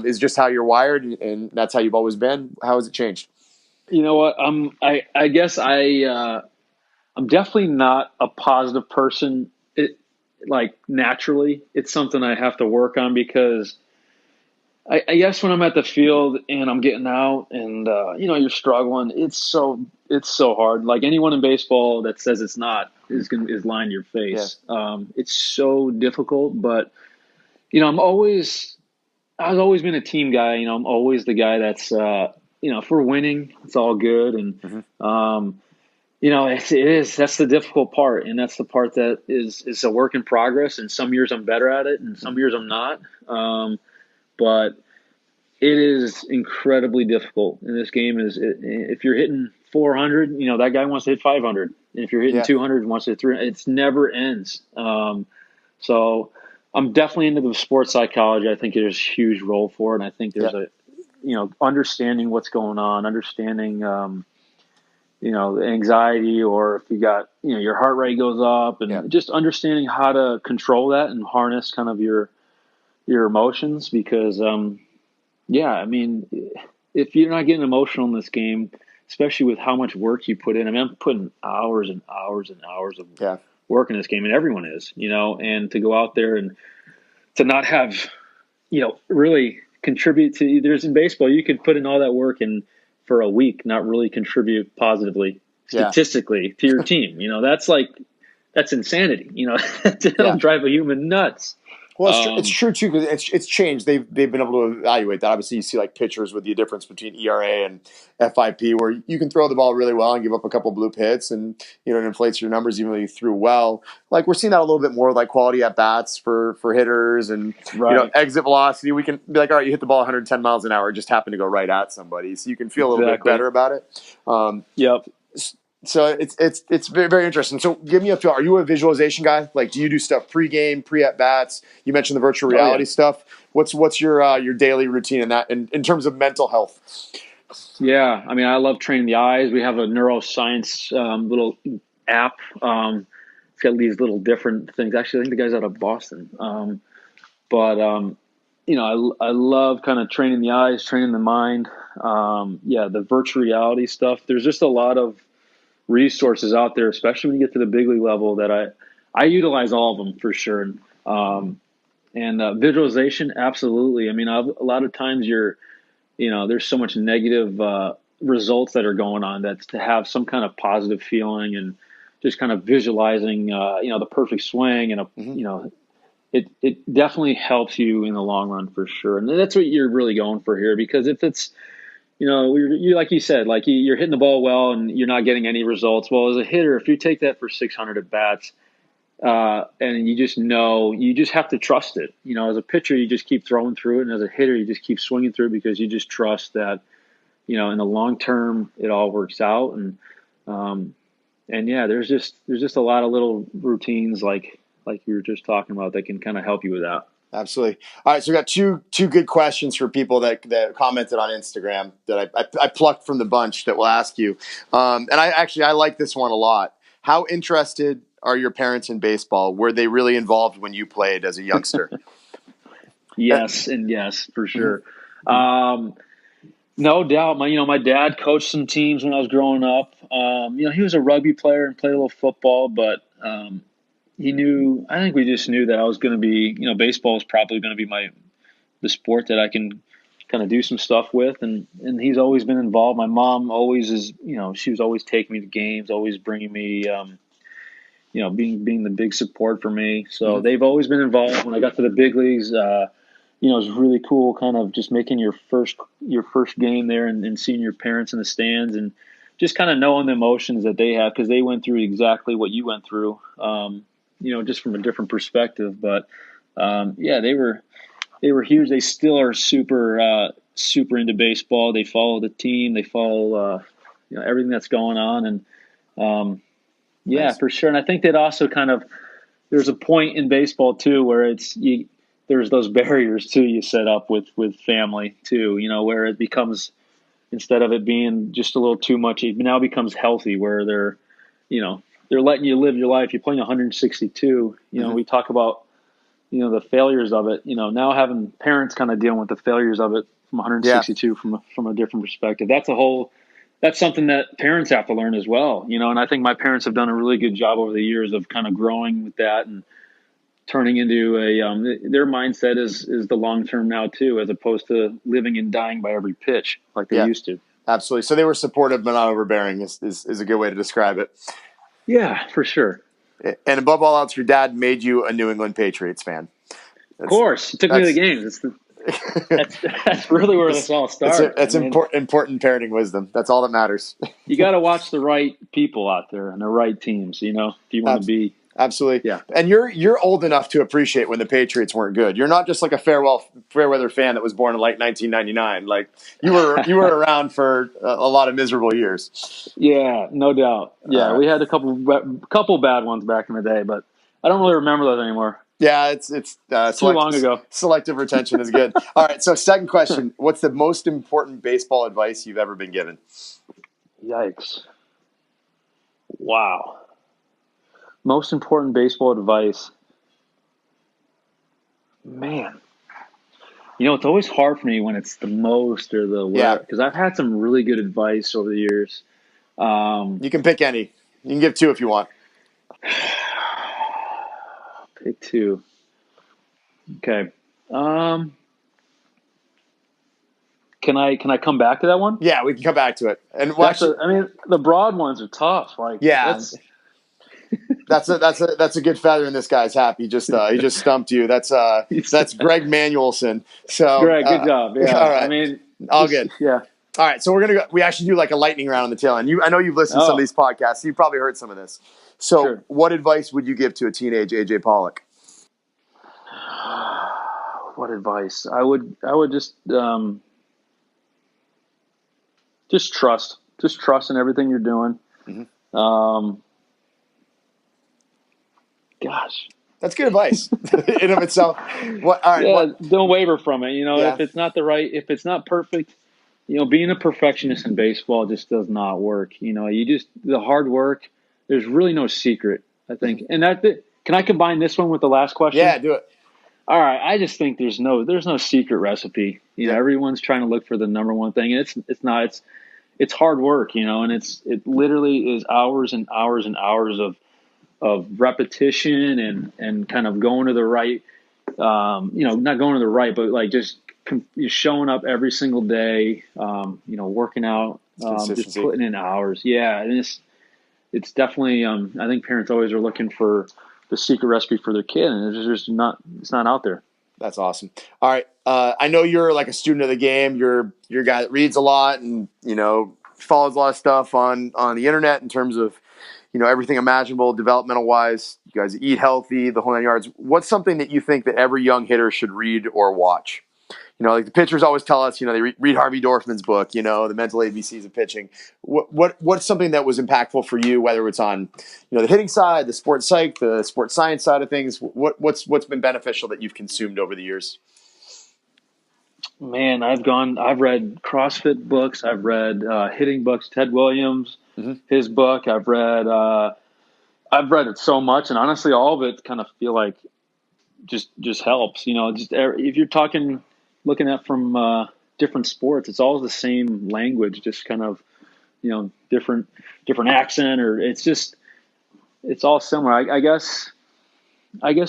Is just how you're wired and that's how you've always been? How has it changed? You know what? I guess I'm definitely not a positive person. Naturally, it's something I have to work on because I guess when I'm at the field and I'm getting out and, you're struggling, it's so hard. Like anyone in baseball that says it's not is lying to your face. Yeah. It's so difficult, but, I've always been a team guy. I'm always the guy that's, if we're winning, it's all good. And, that's the difficult part. And that's the part that is a work in progress. And some years I'm better at it and some years I'm not. But it is incredibly difficult. And this game if you're hitting 400, that guy wants to hit 500. And if you're hitting 200, wants to hit 300. It never ends. So I'm definitely into the sports psychology. I think there's a huge role for it. And I think there's understanding what's going on, understanding, the anxiety, or if you got, your heart rate goes up and just understanding how to control that and harness kind of your emotions because, if you're not getting emotional in this game, especially with how much work you put in, I'm putting hours and hours and hours of working this game, and everyone is, and to go out there and to not have, really contribute to. There's in baseball, you could put in all that work and for a week not really contribute positively statistically to your team. That's insanity. That'll drive a human nuts. Well, it's true too, because it's changed. They've been able to evaluate that. Obviously, you see like pitchers with the difference between ERA and FIP, where you can throw the ball really well and give up a couple bloop hits, and it inflates your numbers even though you threw well. Like we're seeing that a little bit more with like quality at bats for hitters and exit velocity. We can be like, all right, you hit the ball 110 miles an hour, it just happened to go right at somebody, so you can feel a little bit better about it. Yep. So it's very, very interesting. So give me a feel. Are you a visualization guy? Like, do you do stuff pre-game, pre-at-bats? You mentioned the virtual reality stuff. What's your daily routine in that in terms of mental health? Yeah, I mean, I love training the eyes. We have a neuroscience little app. It's got these little different things. Actually, I think the guy's out of Boston. I love kind of training the eyes, training the mind. The virtual reality stuff. There's just a lot of resources out there, especially when you get to the big league level, that I utilize all of them for sure. And visualization, absolutely. I mean, a lot of times there's so much negative results that are going on, that to have some kind of positive feeling and just kind of visualizing, the perfect swing and it definitely helps you in the long run for sure. And that's what you're really going for here, because if it's, you like you said, like you're hitting the ball well and you're not getting any results. Well, as a hitter, if you take that for 600 at bats, and you just have to trust it. As a pitcher, you just keep throwing through it, and as a hitter, you just keep swinging through it because you just trust that, in the long term, it all works out. There's just a lot of little routines like you were just talking about that can kind of help you with that. Absolutely. All right, so we got two good questions for people that commented on Instagram that I plucked from the bunch that we'll ask you. And I like this one a lot. How interested are your parents in baseball? Were they really involved when you played as a youngster? Yes, and yes, for sure. No doubt. My dad coached some teams when I was growing up. He was a rugby player and played a little football, but I think we just knew that I was going to be, baseball was probably going to be the sport that I can kind of do some stuff with. And he's always been involved. My mom always is, she was always taking me to games, always bringing me, being the big support for me. So they've always been involved. When I got to the big leagues, it was really cool kind of just making your first game there and seeing your parents in the stands and just kind of knowing the emotions that they have, because they went through exactly what you went through. Just from a different perspective. But they were huge. They still are super into baseball. They follow the team. They follow everything that's going on. And nice. For sure. And I think that also kind of, there's a point in baseball too where there's those barriers too you set up with family too. Where it becomes, instead of it being just a little too much, it now becomes healthy, where they're letting you live your life. You're playing 162. We talk about, the failures of it. Now having parents kind of dealing with the failures of it from 162 from a different perspective. That's something that parents have to learn as well. And I think my parents have done a really good job over the years of kind of growing with that and turning into their mindset is the long term now too, as opposed to living and dying by every pitch like they used to. Absolutely. So they were supportive but not overbearing is a good way to describe it. Yeah, for sure. And above all else, your dad made you a New England Patriots fan. Of course. He took me to the games. That's really where this all starts. It's important parenting wisdom. That's all that matters. You got to watch the right people out there and the right teams, if you want to be. Absolutely. Yeah. And you're old enough to appreciate when the Patriots weren't good. You're not just like a fair-weather fan that was born in like 1999. Like you were around for a lot of miserable years. Yeah, no doubt. Yeah, we had a couple bad ones back in the day, but I don't really remember those anymore. Yeah, it's too long ago. Selective retention is good. All right, so second question: what's the most important baseball advice you've ever been given? Yikes! Wow. Most important baseball advice. Man. It's always hard for me when it's the most or the what, because I've had some really good advice over the years. You can pick any. You can give two if you want. Pick two. Okay. Can I come back to that one? Yeah, we can come back to it. And well, actually, the broad ones are tough. Like, yeah, that's a good feather in this guy's hat. He just stumped you. That's Greg Manuelson. So Greg, good job. Yeah. All right. All good. Yeah. All right. So we're gonna go. We actually do like a lightning round on the tail end. I know you've listened to some of these podcasts. So you've probably heard some of this. So sure. What advice would you give to a teenage AJ Pollock? What advice? I would just trust. Just trust in everything you're doing. Mm-hmm. Gosh, that's good advice in of itself. All right, don't waver from it. If it's not if it's not perfect, being a perfectionist in baseball just does not work. The hard work. There's really no secret, I think. Mm-hmm. And can I combine this one with the last question? Yeah, do it. All right, I just think there's no secret recipe. Everyone's trying to look for the number one thing, and it's not. It's hard work, and it literally is hours and hours and hours of repetition and kind of going to the right, not going to the right, but like just showing up every single day, working out, just putting in hours. Yeah, and it's definitely. I think parents always are looking for the secret recipe for their kid, and it's not out there. That's awesome. All right. I know you're like a student of the game. You're a guy that reads a lot and, follows a lot of stuff on the internet in terms of, everything imaginable, developmental wise. You guys eat healthy, the whole 9 yards. What's something that you think that every young hitter should read or watch? Like the pitchers always tell us, they read Harvey Dorfman's book, the mental ABCs of pitching. What's something that was impactful for you, whether it's on, the hitting side, the sports psych, the sports science side of things? What's been beneficial that you've consumed over the years? Man, I've read CrossFit books. I've read hitting books, Ted Williams, his book. I've read it so much. And honestly, all of it kind of feel like just helps, if you're looking at from different sports, it's all the same language, just kind of, different accent, or it's all similar. I guess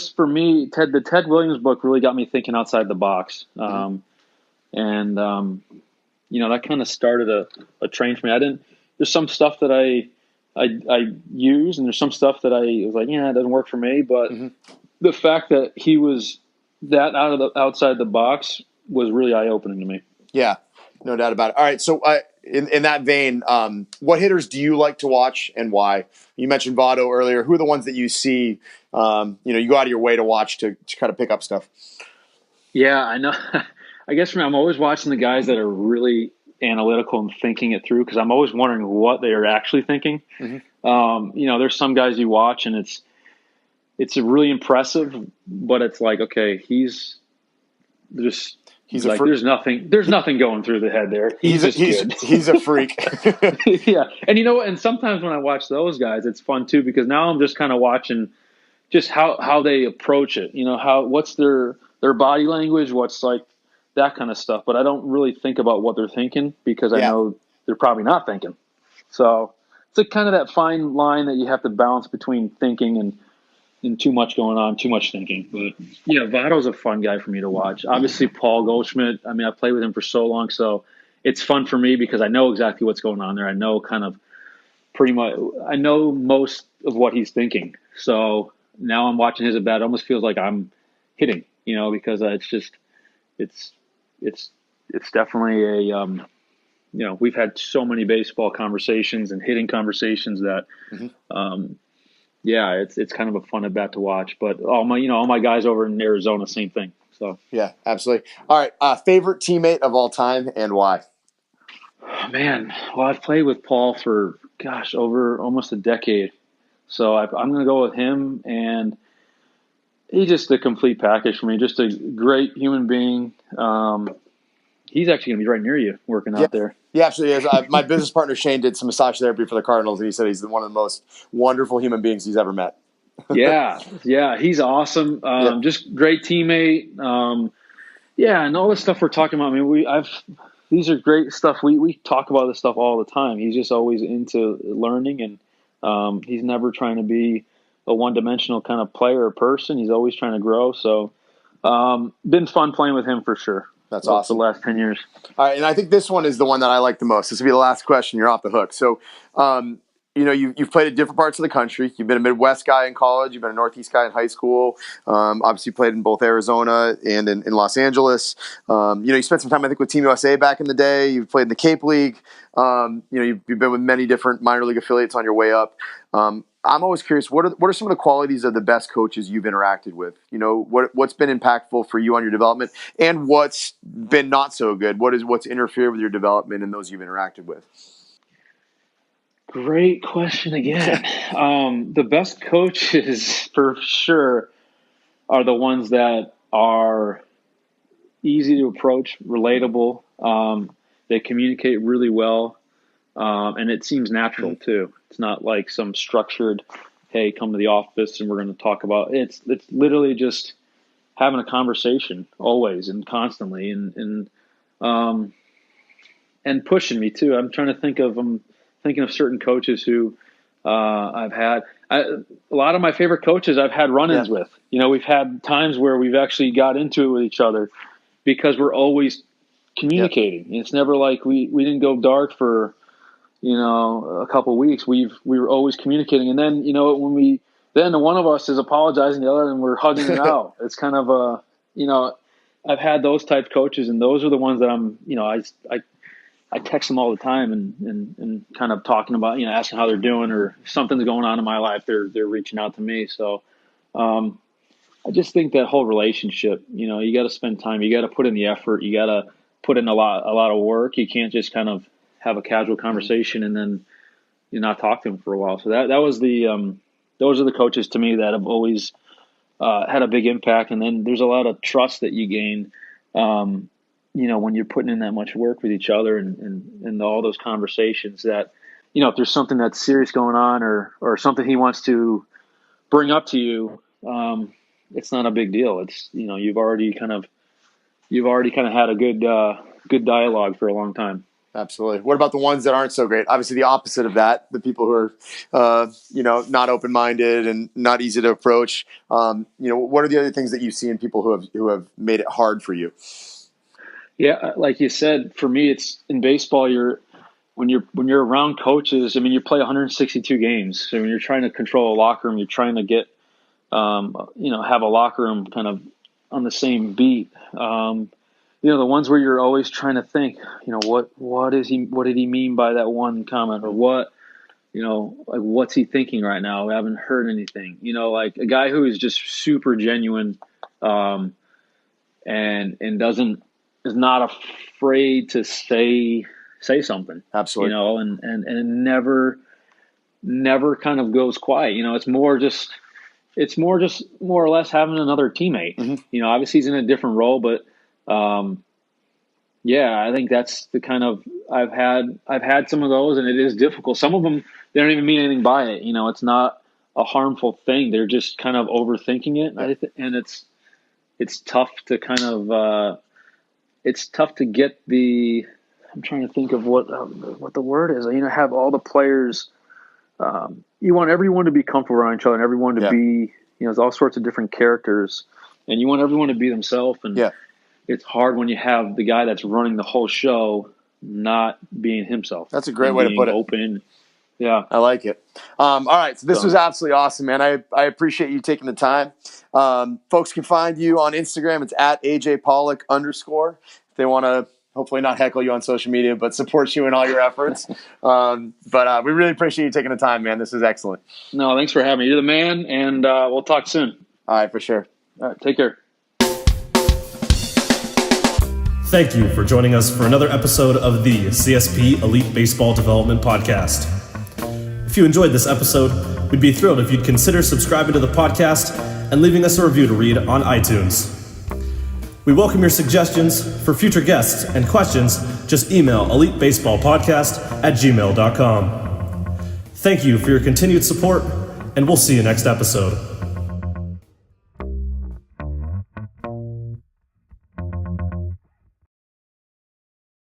for me, the Ted Williams book really got me thinking outside the box. That kind of started a train for me. There's some stuff that I use, and there's some stuff that I was like, it doesn't work for me. But the fact that he was that outside the box was really eye-opening to me. Yeah, no doubt about it. All right, so in that vein, what hitters do you like to watch and why? You mentioned Votto earlier. Who are the ones that you see, you go out of your way to watch to kind of pick up stuff? Yeah, I know. I guess for me, I'm always watching the guys that are really analytical and thinking it through, because I'm always wondering what they are actually thinking. There's some guys you watch and it's really impressive, but it's like, okay, there's nothing going through the head there. He's a freak. Yeah. And sometimes when I watch those guys, it's fun too, because now I'm just kind of watching just how they approach it, what's their body language, what's like that kind of stuff. But I don't really think about what they're thinking, because I know they're probably not thinking. So it's like kind of that fine line that you have to balance between thinking and too much going on, too much thinking. But Votto's a fun guy for me to watch. Obviously, Paul Goldschmidt. I mean, I've played with him for so long, so it's fun for me because I know exactly what's going on there. I know I know most of what he's thinking. So now I'm watching his at bat. It almost feels like I'm hitting, because it's definitely a, we've had so many baseball conversations and hitting conversations that, it's kind of a fun at bat to watch. But all my guys over in Arizona, same thing. So yeah, absolutely. All right, favorite teammate of all time and why? Man, well, I've played with Paul for over almost a decade, so I'm going to go with him, and he's just a complete package for me. Just a great human being. He's actually going to be right near you working out there. Yeah, absolutely is. My business partner Shane did some massage therapy for the Cardinals, and he said he's one of the most wonderful human beings he's ever met. Yeah, he's awesome. Just great teammate. And all the stuff we're talking about. I mean, these are great stuff. We talk about this stuff all the time. He's just always into learning, and he's never trying to be a one-dimensional kind of player or person. He's always trying to grow. So been fun playing with him for sure. That's awesome. The last 10 years. All right, and I think this one is the one that I like the most. This will be the last question. You're off the hook. So, you've played at different parts of the country. You've been a Midwest guy in college. You've been a Northeast guy in high school. Obviously, you played in both Arizona and in Los Angeles. You spent some time, I think, with Team USA back in the day. You've played in the Cape League. You've been with many different minor league affiliates on your way up. I'm always curious, what are some of the qualities of the best coaches you've interacted with? What's been impactful for you on your development, and what's been not so good? What's interfered with your development and those you've interacted with? Great question again. The best coaches for sure are the ones that are easy to approach, relatable. They communicate really well, and it seems natural too. It's not like some structured, hey, come to the office and we're going to talk about it. It's literally just having a conversation always and constantly, and pushing me too. I'm thinking of certain coaches who I've had. A lot of my favorite coaches I've had run-ins with. We've had times where we've actually got into it with each other because we're always communicating. It's never like we didn't go dark for a couple of weeks. We were always communicating, and then then one of us is apologizing to the other, and we're hugging it out. It's kind of I've had those type coaches, and those are the ones that I text them all the time and kind of talking about, asking how they're doing, or if something's going on in my life, they're reaching out to me. So I just think that whole relationship, you got to spend time, you got to put in the effort, you got to put in a lot of work. You can't just kind of have a casual conversation and then you not talk to them for a while. So that was those are the coaches to me that have always had a big impact. And then there's a lot of trust that you gain, when you're putting in that much work with each other and all those conversations that, if there's something that's serious going on or something he wants to bring up to you, it's not a big deal. It's, you've already kind of had a good dialogue for a long time. Absolutely. What about the ones that aren't so great? Obviously, the opposite of that, the people who are, not open-minded and not easy to approach. What are the other things that you see in people who have made it hard for you? Yeah, like you said, for me, it's in baseball. When you're around coaches. I mean, you play 162 games. So when you're trying to control a locker room, you're trying to get, have a locker room kind of on the same beat. The ones where you're always trying to think, what did he mean by that one comment, or what, like what's he thinking right now? I haven't heard anything. Like a guy who is just super genuine, and is not afraid to say something. Absolutely. And never kind of goes quiet. It's more just more or less having another teammate. Mm-hmm. Obviously he's in a different role, but I think that's the kind of I've had some of those, and it is difficult. Some of them, they don't even mean anything by it. It's not a harmful thing. They're just kind of overthinking it. And it's tough to kind of it's tough to get the. I'm trying to think of what the word is. Have all the players. You want everyone to be comfortable around each other, and everyone to be. There's all sorts of different characters, and you want everyone to be themselves. And it's hard when you have the guy that's running the whole show not being himself. That's a great way to put it. Open. Yeah. I like it. All right. So this was absolutely awesome, man. I appreciate you taking the time. Folks can find you on Instagram. It's at AJPollock _ if they want to hopefully not heckle you on social media, but support you in all your efforts. But we really appreciate you taking the time, man. This is excellent. No, thanks for having me. You're the man, and we'll talk soon. All right, for sure. All right, take care. Thank you for joining us for another episode of the CSP Elite Baseball Development Podcast. If you enjoyed this episode, we'd be thrilled if you'd consider subscribing to the podcast and leaving us a review to read on iTunes. We welcome your suggestions for future guests and questions. Just email elitebaseballpodcast@gmail.com. Thank you for your continued support, and we'll see you next episode.